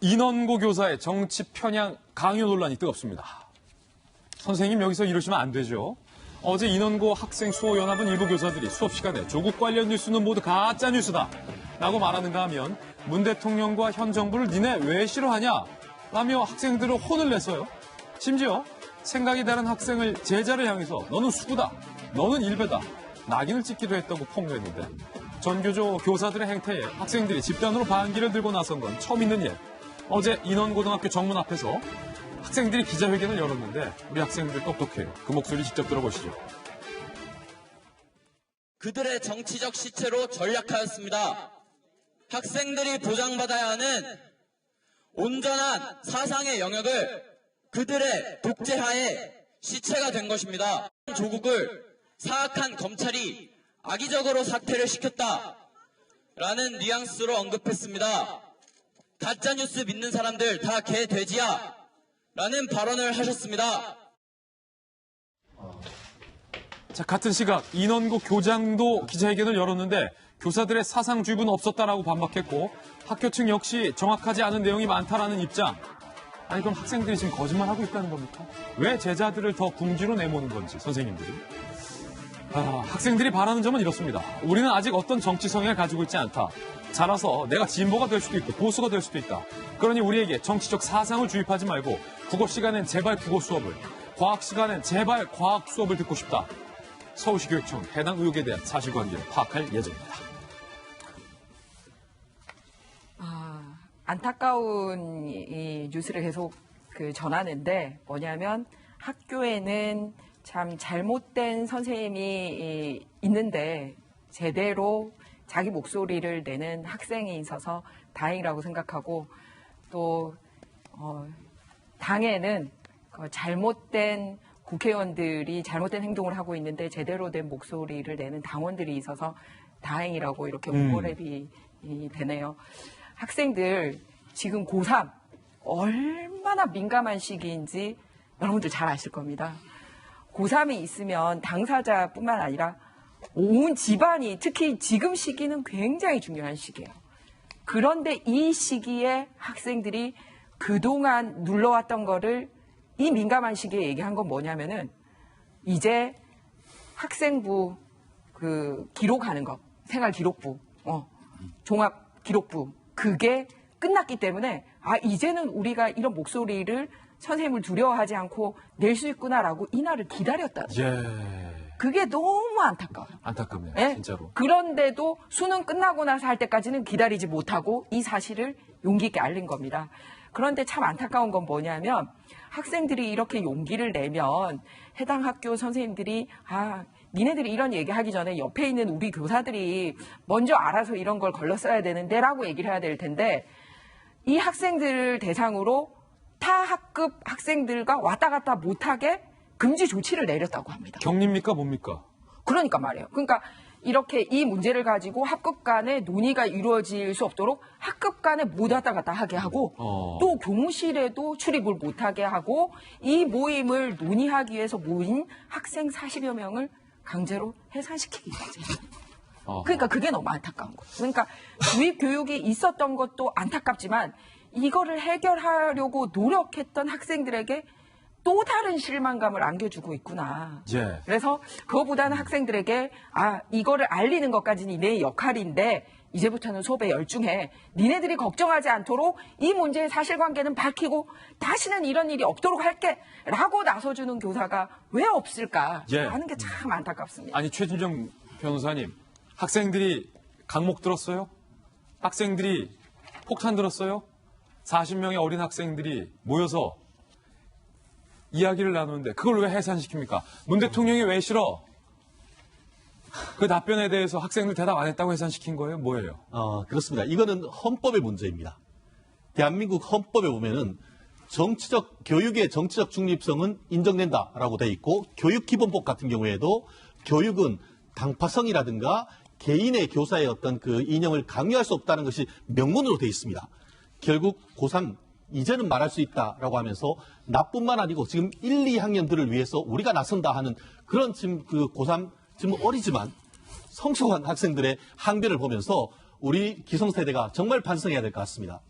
인원고 교사의 정치 편향 강요 논란이 뜨겁습니다. 선생님 여기서 이러시면 안 되죠. 어제 인원고 학생 수호연합은 일부 교사들이 수업 시간에 조국 관련 뉴스는 모두 가짜 뉴스다 라고 말하는가 하면 문 대통령과 현 정부를 니네 왜 싫어하냐 라며 학생들을 혼을 냈어요. 심지어 생각이 다른 학생을 제자를 향해서 너는 수구다, 너는 일배다, 낙인을 찍기도 했다고 폭로했는데 전교조 교사들의 행태에 학생들이 집단으로 반기를 들고 나선 건 처음 있는 일. 어제 인원고등학교 정문 앞에서 학생들이 기자회견을 열었는데 우리 학생들 똑똑해요. 그 목소리 직접 들어보시죠. 그들의 정치적 시체로 전락하였습니다. 학생들이 보장받아야 하는 온전한 사상의 영역을 그들의 독재하에 시체가 된 것입니다. 조국을 사악한 검찰이 악의적으로 사퇴를 시켰다라는 뉘앙스로 언급했습니다. 가짜뉴스 믿는 사람들 다 개돼지야 라는 발언을 하셨습니다. 자, 같은 시각 인원고 교장도 기자회견을 열었는데 교사들의 사상 주입은 없었다라고 반박했고 학교 측 역시 정확하지 않은 내용이 많다라는 입장. 아니 그럼 학생들이 지금 거짓말하고 있다는 겁니까? 왜 제자들을 더 궁지로 내모는 건지 선생님들이. 학생들이 바라는 점은 이렇습니다. 우리는 아직 어떤 정치 성향을 가지고 있지 않다. 자라서 내가 진보가 될 수도 있고 보수가 될 수도 있다. 그러니 우리에게 정치적 사상을 주입하지 말고 국어 시간엔 제발 국어 수업을, 과학 시간엔 제발 과학 수업을 듣고 싶다. 서울시 교육청 해당 의혹에 대한 사실관계를 파악할 예정입니다. 안타까운 이 뉴스를 계속 전하는데 뭐냐면 학교에는 참 잘못된 선생님이 있는데 제대로 자기 목소리를 내는 학생이 있어서 다행이라고 생각하고 또 당에는 잘못된 국회의원들이 잘못된 행동을 하고 있는데 제대로 된 목소리를 내는 당원들이 있어서 다행이라고 이렇게 오버랩이 되네요. 학생들 지금 고3 얼마나 민감한 시기인지 여러분들 잘 아실 겁니다. 고3이 있으면 당사자뿐만 아니라 온 집안이 특히 지금 시기는 굉장히 중요한 시기예요. 그런데 이 시기에 학생들이 그동안 눌러왔던 거를 이 민감한 시기에 얘기한 건 뭐냐면은 이제 학생부 기록하는 거, 생활기록부, 종합기록부 그게 끝났기 때문에 이제는 우리가 이런 목소리를 선생님을 두려워하지 않고 낼 수 있구나라고 이 날을 기다렸다. 예. 그게 너무 안타까워요. 안타깝네요. 예? 진짜로. 그런데도 수능 끝나고 나서 할 때까지는 기다리지 못하고 이 사실을 용기 있게 알린 겁니다. 그런데 참 안타까운 건 뭐냐면 학생들이 이렇게 용기를 내면 해당 학교 선생님들이 니네들이 이런 얘기하기 전에 옆에 있는 우리 교사들이 먼저 알아서 이런 걸 걸렀어야 되는데 라고 얘기를 해야 될 텐데 이 학생들을 대상으로 타 학급 학생들과 왔다 갔다 못하게 금지 조치를 내렸다고 합니다. 격리입니까 뭡니까? 그러니까 말이에요. 그러니까 이렇게 이 문제를 가지고 학급 간에 논의가 이루어질 수 없도록 학급 간에 못 왔다 갔다 하게 하고 또 교무실에도 출입을 못하게 하고 이 모임을 논의하기 위해서 모인 학생 40여 명을 강제로 해산시키기까지 해요. 그러니까 그게 너무 안타까운 거예요. 그러니까 주입 교육이 있었던 것도 안타깝지만 이거를 해결하려고 노력했던 학생들에게 또 다른 실망감을 안겨주고 있구나. 예. 그래서 그거보다는 학생들에게 이거를 알리는 것까지는 내 역할인데 이제부터는 수업에 열중해. 니네들이 걱정하지 않도록 이 문제의 사실관계는 밝히고 다시는 이런 일이 없도록 할게 라고 나서주는 교사가 왜 없을까 하는 게 참 안타깝습니다. 아니 최진정 변호사님, 학생들이 강목 들었어요? 학생들이 폭탄 들었어요? 40명의 어린 학생들이 모여서 이야기를 나누는데 그걸 왜 해산시킵니까? 문 대통령이 왜 싫어? 그 답변에 대해서 학생들 대답 안 했다고 해산시킨 거예요? 뭐예요? 그렇습니다. 이거는 헌법의 문제입니다. 대한민국 헌법에 보면은 교육의 정치적 중립성은 인정된다라고 돼 있고 교육기본법 같은 경우에도 교육은 당파성이라든가 개인의 교사의 어떤 그 이념을 강요할 수 없다는 것이 명문으로 돼 있습니다. 결국 고3 이제는 말할 수 있다라고 하면서 나뿐만 아니고 지금 1, 2학년들을 위해서 우리가 나선다 하는 그런 지금 고3 지금 어리지만 성숙한 학생들의 항변을 보면서 우리 기성세대가 정말 반성해야 될 것 같습니다.